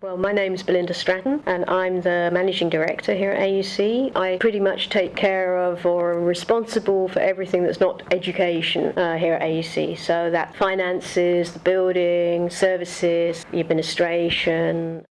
Well, my name's Belinda Stratton and I'm the Managing Director here at AUC. I pretty much take care of or are responsible for everything that's not education here at AUC. So that finances, the building, services, the administration.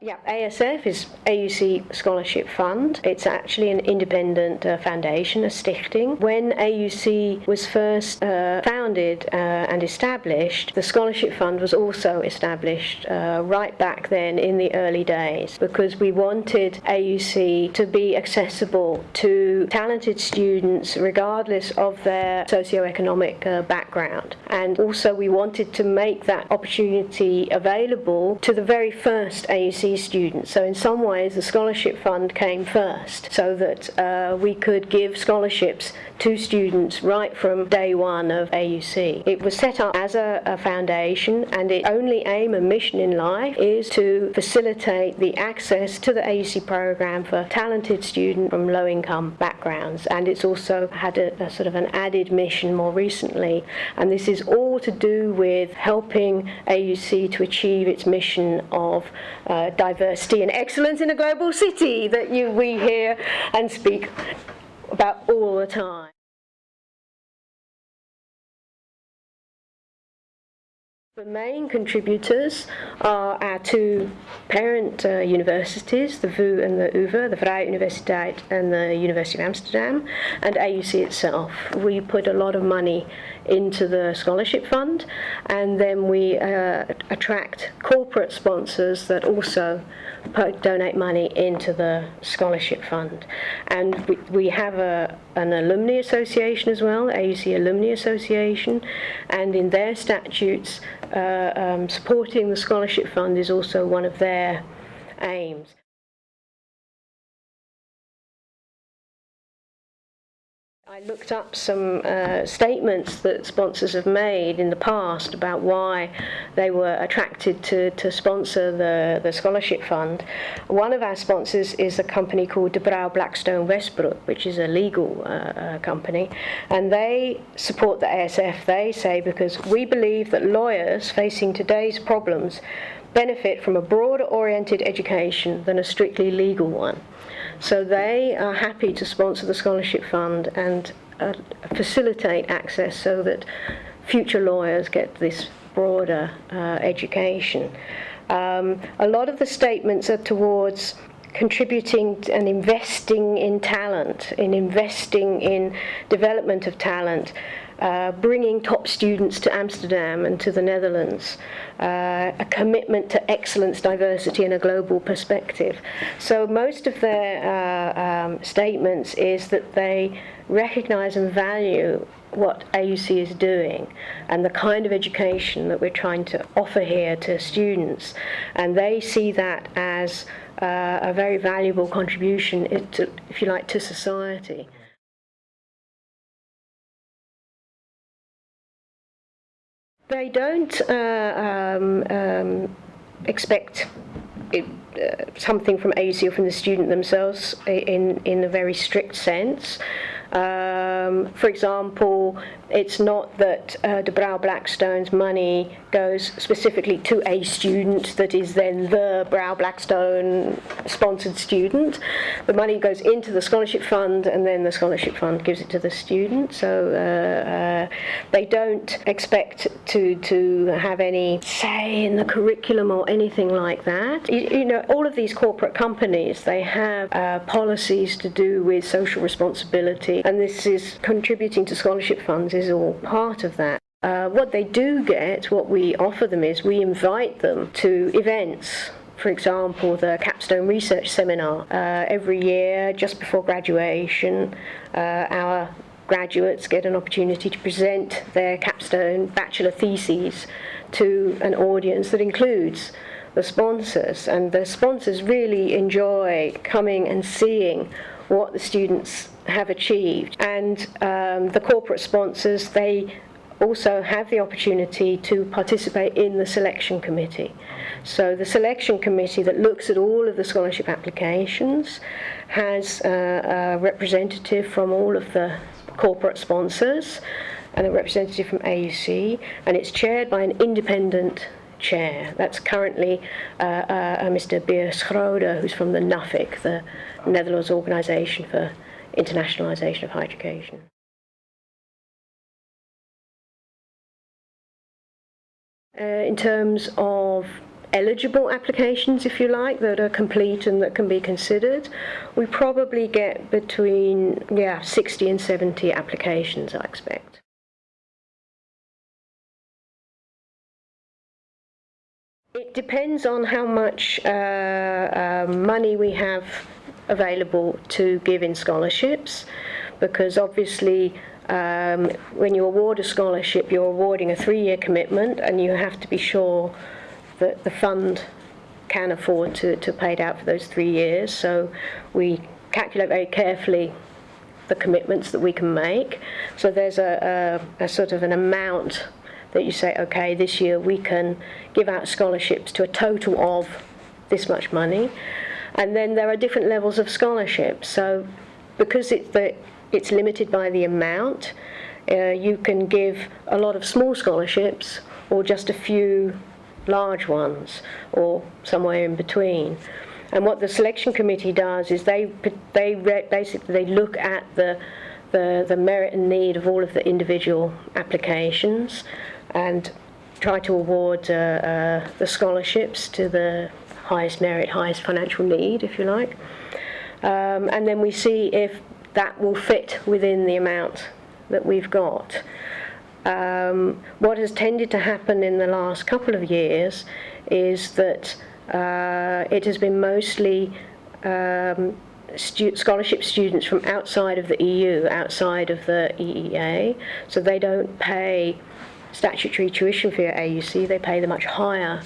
Yeah, ASF is AUC Scholarship Fund. It's actually an independent foundation, a stichting. When AUC was first founded and established, the Scholarship Fund was also established right back then in the early days because we wanted AUC to be accessible to talented students regardless of their socioeconomic background. And also we wanted to make that opportunity available to the very first AUC students. So in some ways the scholarship fund came first so that we could give scholarships to students right from day one of AUC. It was set up as a foundation and its only aim and mission in life is to facilitate the access to the AUC program for talented students from low income backgrounds, and it's also had a sort of an added mission more recently, and this is all to do with helping AUC to achieve its mission of diversity and excellence in a global city that we hear and speak about all the time. The main contributors are our two parent universities, the VU and the UvA, the Vrije Universiteit and the University of Amsterdam, and AUC itself. We put a lot of money into the scholarship fund, and then we attract corporate sponsors that also donate money into the scholarship fund. And we have an alumni association as well, AUC Alumni Association, and in their statutes supporting the scholarship fund is also one of their aims. I looked up some statements that sponsors have made in the past about why they were attracted to sponsor the scholarship fund. One of our sponsors is a company called De Brouw Blackstone Westbroek, which is a legal company, and they support the ASF, they say, because we believe that lawyers facing today's problems benefit from a broader oriented education than a strictly legal one. So they are happy to sponsor the scholarship fund and facilitate access so that future lawyers get this broader education. A lot of the statements are towards contributing and investing in talent, in investing in development of talent, bringing top students to Amsterdam and to the Netherlands, a commitment to excellence, diversity and a global perspective. So most of their statements is that they recognise and value what AUC is doing and the kind of education that we're trying to offer here to students, and they see that as a very valuable contribution, if you like, to society. They don't expect something from AUC or from the student themselves in a very strict sense. For example, it's not that De Brouw Blackstone's money goes specifically to a student that is then the Brouw Blackstone sponsored student. The money goes into the scholarship fund and then the scholarship fund gives it to the student. So they don't expect to have any say in the curriculum or anything like that. You know, all of these corporate companies, they have policies to do with social responsibility, and this is contributing to scholarship funds is all part of that. What they do get, what we offer them is we invite them to events. For example, the Capstone Research Seminar. Every year, just before graduation, our graduates get an opportunity to present their capstone bachelor theses to an audience that includes the sponsors, and the sponsors really enjoy coming and seeing what the students have achieved. And the corporate sponsors, they also have the opportunity to participate in the selection committee. So the selection committee that looks at all of the scholarship applications has a representative from all of the corporate sponsors. and a representative from AUC, and it's chaired by an independent chair. That's currently Mr. Beer Schroeder, who's from the NUFIC, the Netherlands Organisation for Internationalisation of Higher Education. In terms of eligible applications, if you like, that are complete and that can be considered, we probably get between 60 and 70 applications, I expect. It depends on how much money we have available to give in scholarships, because obviously when you award a scholarship, you're awarding a 3-year commitment, and you have to be sure that the fund can afford to pay it out for those 3 years. So we calculate very carefully the commitments that we can make. So there's a sort of an amount that you say, okay, this year we can give out scholarships to a total of this much money. And then there are different levels of scholarships. So because it's limited by the amount, you can give a lot of small scholarships or just a few large ones, or somewhere in between. And what the selection committee does is they basically look at the merit and need of all of the individual applications and try to award the scholarships to the highest merit, highest financial need, if you like. And then we see if that will fit within the amount that we've got. What has tended to happen in the last couple of years is that it has been mostly scholarship students from outside of the EU, outside of the EEA, so they don't pay statutory tuition fee at AUC, they pay the much higher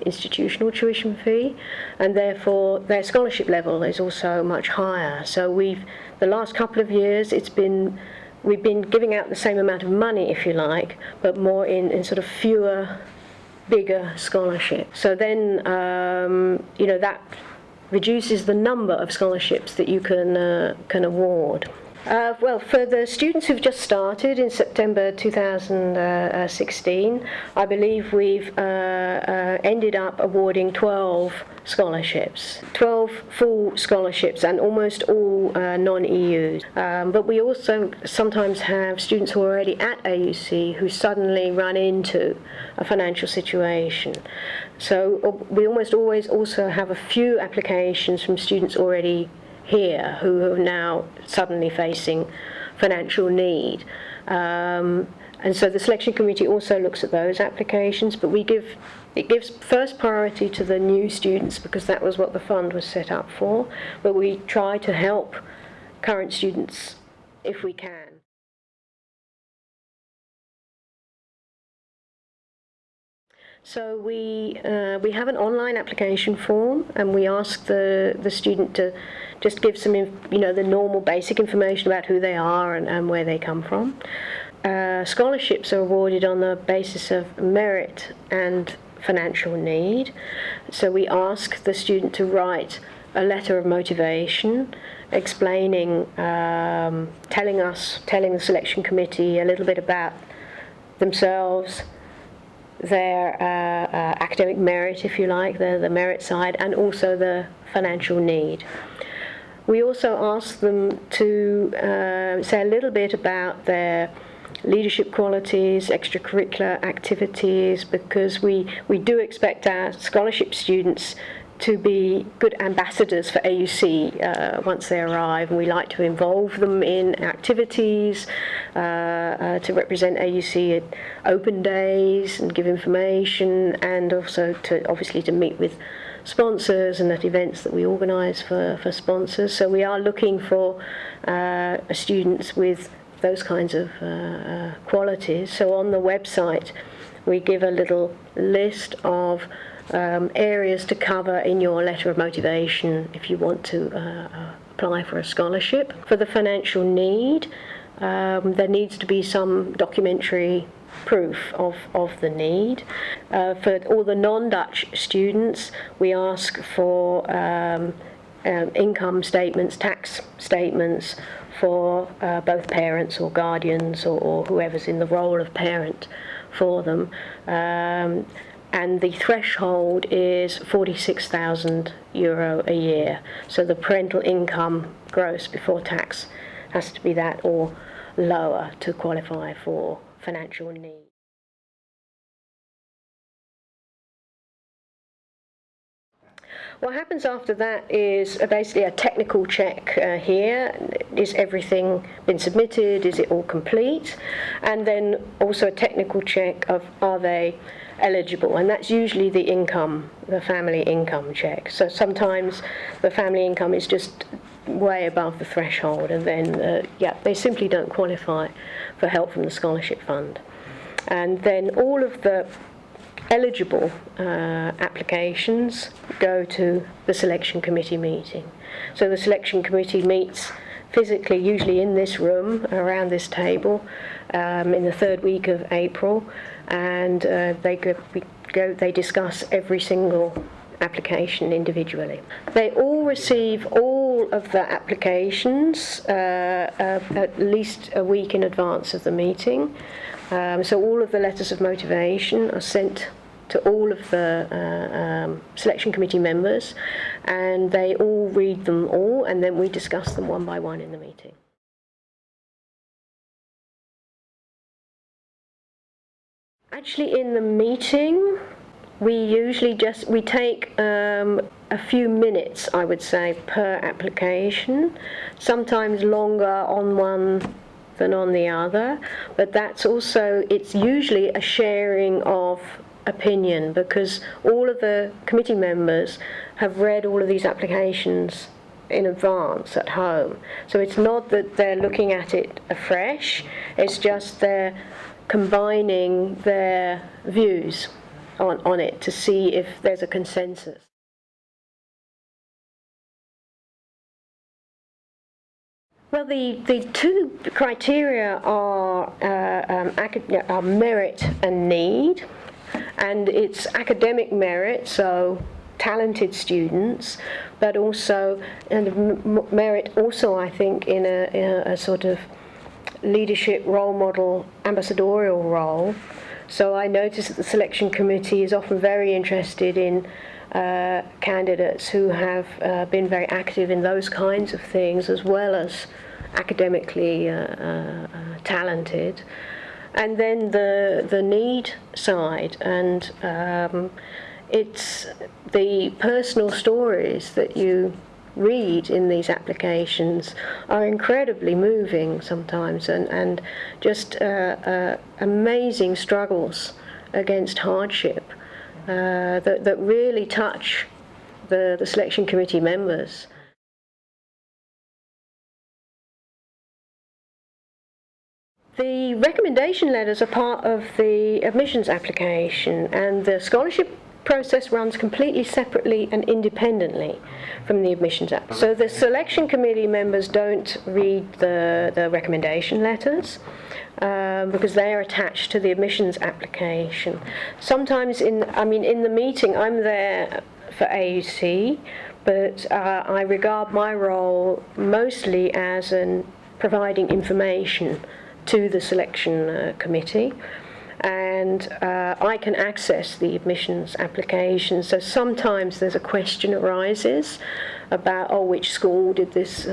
institutional tuition fee, and therefore their scholarship level is also much higher. So the last couple of years we've been giving out the same amount of money, if you like, but more in sort of fewer, bigger scholarships. So then, that reduces the number of scholarships that you can award. Well, for the students who've just started in September 2016, I believe we've ended up awarding 12 scholarships, 12 full scholarships, and almost all non-EU. But we also sometimes have students who are already at AUC who suddenly run into a financial situation. So we almost always also have a few applications from students already here who are now suddenly facing financial need. And so the selection committee also looks at those applications, but it gives first priority to the new students because that was what the fund was set up for, but we try to help current students if we can. So we have an online application form, and we ask the student to just give some, the normal basic information about who they are and where they come from. Scholarships are awarded on the basis of merit and financial need. So we ask the student to write a letter of motivation, explaining, telling the selection committee a little bit about themselves, their academic merit, if you like, the merit side, and also the financial need. We also ask them to say a little bit about their leadership qualities, extracurricular activities, because we do expect our scholarship students to be good ambassadors for AUC once they arrive, and we like to involve them in activities to represent AUC at open days and give information, and also to meet with sponsors and at events that we organise for sponsors. So we are looking for students with those kinds of qualities. So on the website we give a little list of areas to cover in your letter of motivation if you want to apply for a scholarship. For the financial need, there needs to be some documentary proof of the need. For all the non-Dutch students, we ask for income statements, tax statements for both parents or guardians or whoever's in the role of parent for them. And the threshold is €46,000 a year. So the parental income gross before tax has to be that or lower to qualify for financial need. What happens after that is basically a technical check here. Is everything been submitted? Is it all complete? And then also a technical check of are they eligible, and that's usually the income, the family income check. So sometimes the family income is just way above the threshold, and then they simply don't qualify for help from the scholarship fund. And then all of the eligible applications go to the selection committee meeting. So the selection committee meets physically, usually in this room, around this table, in the third week of April, and they discuss every single application individually. They all receive all of the applications at least a week in advance of the meeting. So all of the letters of motivation are sent to all of the selection committee members, and they all read them all, and then we discuss them one by one in the meeting. Actually, in the meeting, we usually we take a few minutes, I would say, per application, sometimes longer on one than on the other, but that's also, it's usually a sharing of opinion, because all of the committee members have read all of these applications in advance at home. So it's not that they're looking at it afresh, it's just they're combining their views on it to see if there's a consensus. Well, the two criteria are merit and need, and it's academic merit, so talented students, but also merit also, I think, in a sort of leadership role model, ambassadorial role. So I notice that the selection committee is often very interested in candidates who have been very active in those kinds of things, as well as academically talented. And then the need side, and it's the personal stories that you read in these applications are incredibly moving sometimes, and just amazing struggles against hardship that really touch the selection committee members. The recommendation letters are part of the admissions application, and the scholarship process runs completely separately and independently from the admissions app. So the selection committee members don't read the recommendation letters because they are attached to the admissions application. Sometimes in the meeting I'm there for AUC, but I regard my role mostly as providing information to the selection committee, and I can access the admissions application. So sometimes there's a question arises about, which school did this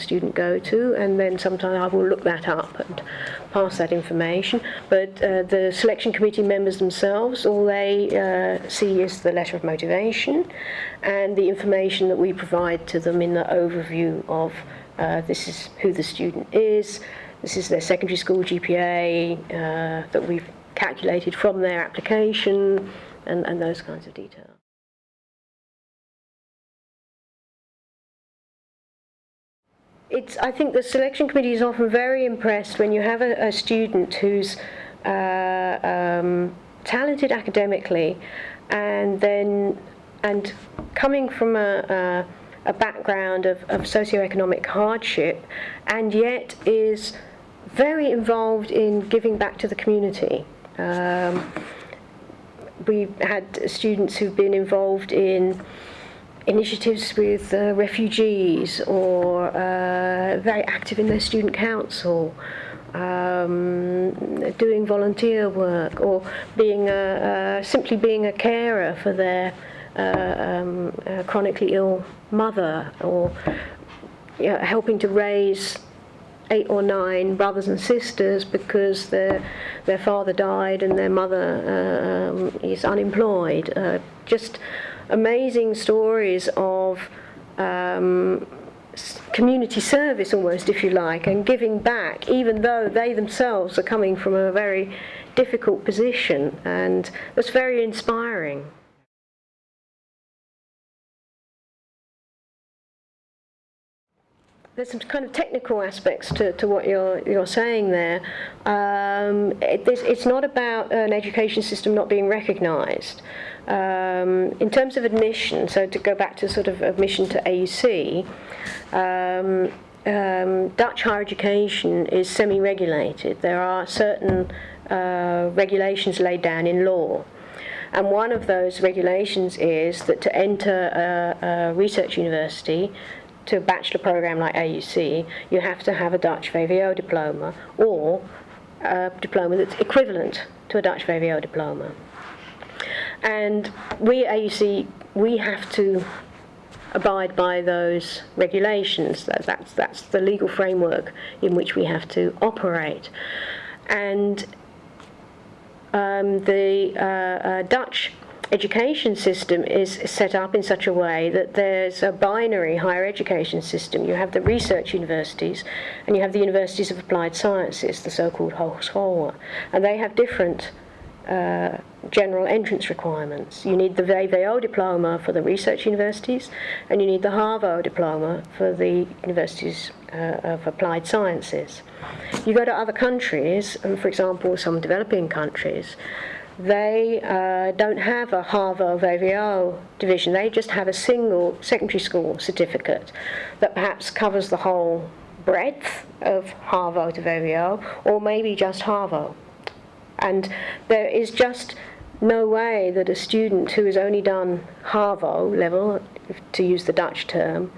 student go to, and then sometimes I will look that up and pass that information. But the selection committee members themselves, all they see is the letter of motivation and the information that we provide to them in the overview of this is who the student is, this is their secondary school GPA that we've calculated from their application, and those kinds of details. I think the selection committee is often very impressed when you have a student who's talented academically, and coming from a background of socioeconomic hardship, and yet is very involved in giving back to the community. We've had students who've been involved in initiatives with refugees, or very active in their student council, doing volunteer work, or being simply being a carer for their chronically ill mother, or helping to raise 8 or 9 brothers and sisters because their father died and their mother is unemployed. Just amazing stories of community service, almost, if you like, and giving back, even though they themselves are coming from a very difficult position, and that's very inspiring. There's some kind of technical aspects to what you're saying there. It's not about an education system not being recognised. In terms of admission, so to go back to sort of admission to AUC, Dutch higher education is semi-regulated. There are certain regulations laid down in law. And one of those regulations is that to enter a research university, to a bachelor program like AUC, you have to have a Dutch VWO diploma, or a diploma that's equivalent to a Dutch VWO diploma. And we at AUC, we have to abide by those regulations. That's the legal framework in which we have to operate. And the Dutch education system is set up in such a way that there's a binary higher education system. You have the research universities, and you have the universities of applied sciences, the so-called hogescholen, and they have different general entrance requirements. You need the VWO diploma for the research universities, and you need the HAVO diploma for the universities of applied sciences. You go to other countries, and for example some developing countries, they don't have a HAVO VWO division. They just have a single secondary school certificate that perhaps covers the whole breadth of HAVO to VWO, or maybe just HAVO. And there is just no way that a student who has only done HAVO level, to use the Dutch term,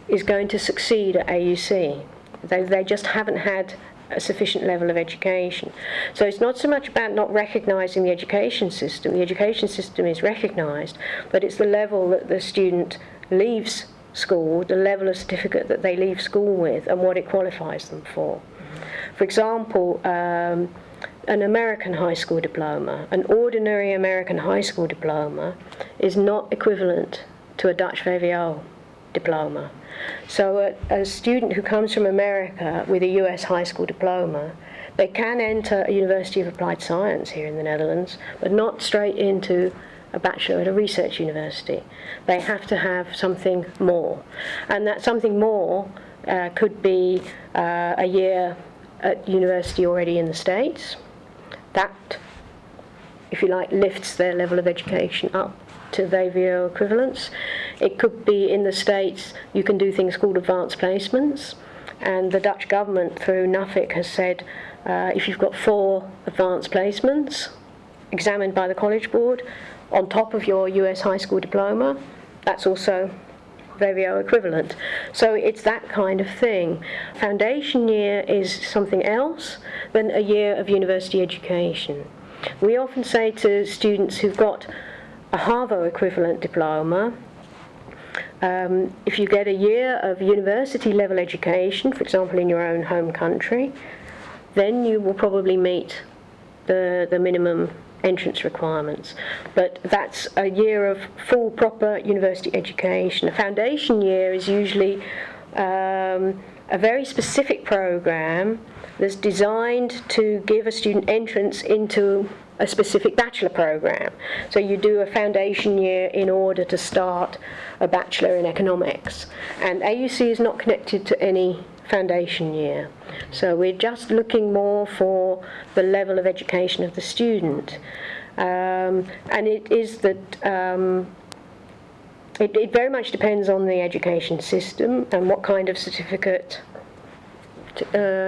is going to succeed at AUC. They just haven't had a sufficient level of education. So it's not so much about not recognising the education system. The education system is recognised, but it's the level that the student leaves school, the level of certificate that they leave school with, and what it qualifies them for. For example, an American high school diploma, an ordinary American high school diploma, is not equivalent to a Dutch VWO diploma. So a student who comes from America with a US high school diploma, they can enter a University of Applied Science here in the Netherlands, but not straight into a bachelor at a research university. They have to have something more. And that something more could be a year at university already in the States. That, if you like, lifts their level of education up to VWO equivalence. It could be in the States, you can do things called advanced placements, and the Dutch government through NAFIC has said if you've got 4 advanced placements examined by the College Board on top of your US high school diploma, that's also VWO equivalent. So it's that kind of thing. Foundation year is something else than a year of university education. We often say to students who've got a HAVO equivalent diploma, if you get a year of university level education, for example in your own home country, then you will probably meet the minimum entrance requirements. But that's a year of full proper university education. A foundation year is usually a very specific program that's designed to give a student entrance into a specific bachelor program. So you do a foundation year in order to start a bachelor in economics. And AUC is not connected to any foundation year. So we're just looking more for the level of education of the student. And it is that it very much depends on the education system and what kind of certificate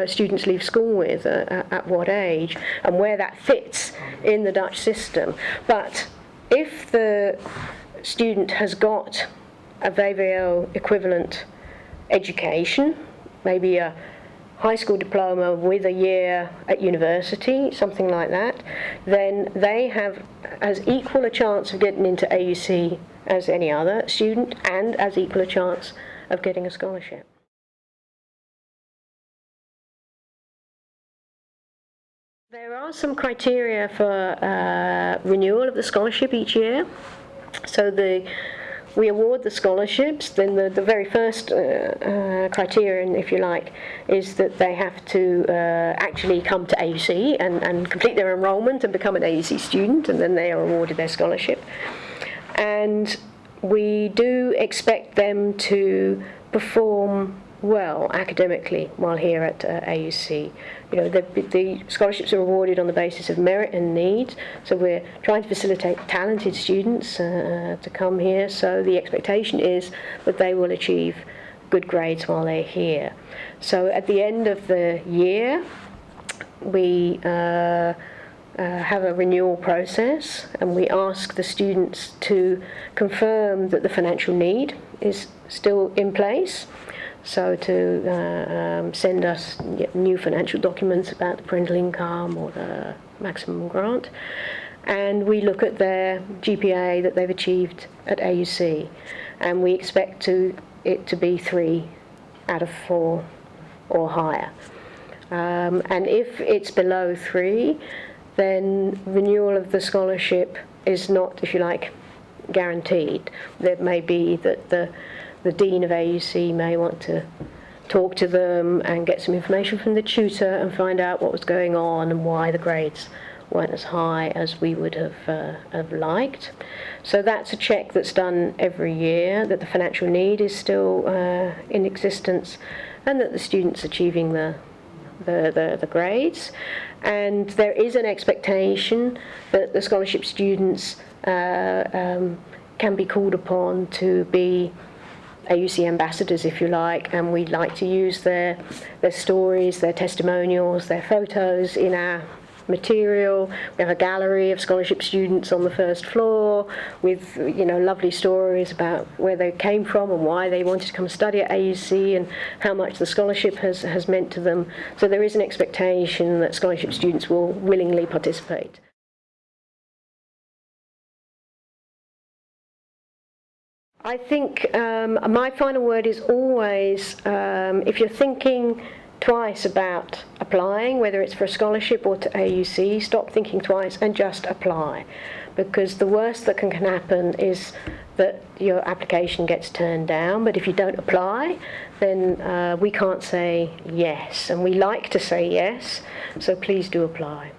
students leave school with at what age, and where that fits in the Dutch system. But if the student has got a VWO equivalent education, maybe a high school diploma with a year at university, something like that, then they have as equal a chance of getting into AUC as any other student, and as equal a chance of getting a scholarship. There are some criteria for renewal of the scholarship each year. So we award the scholarships, then the very first criterion, if you like, is that they have to actually come to AUC and complete their enrolment and become an AUC student, and then they are awarded their scholarship. And we do expect them to perform well academically while here at AUC. You know, the scholarships are awarded on the basis of merit and need, so we're trying to facilitate talented students to come here, so the expectation is that they will achieve good grades while they're here. So at the end of the year, we have a renewal process, and we ask the students to confirm that the financial need is still in place. So to send us new financial documents about the parental income or the maximum grant. And we look at their GPA that they've achieved at AUC. And we expect it to be 3 out of 4 or higher. And if it's below 3, then renewal of the scholarship is not, if you like, guaranteed. There may be that the Dean of AUC may want to talk to them and get some information from the tutor and find out what was going on and why the grades weren't as high as we would have liked. So that's a check that's done every year, that the financial need is still in existence and that the student's achieving the grades. And there is an expectation that the scholarship students can be called upon to be AUC ambassadors, if you like, and we'd like to use their stories, their testimonials, their photos in our material. We have a gallery of scholarship students on the first floor with, you know, lovely stories about where they came from and why they wanted to come study at AUC and how much the scholarship has meant to them. So there is an expectation that scholarship students will willingly participate. I think my final word is always, if you're thinking twice about applying, whether it's for a scholarship or to AUC, stop thinking twice and just apply. Because the worst that can happen is that your application gets turned down, but if you don't apply, then we can't say yes. And we like to say yes, so please do apply.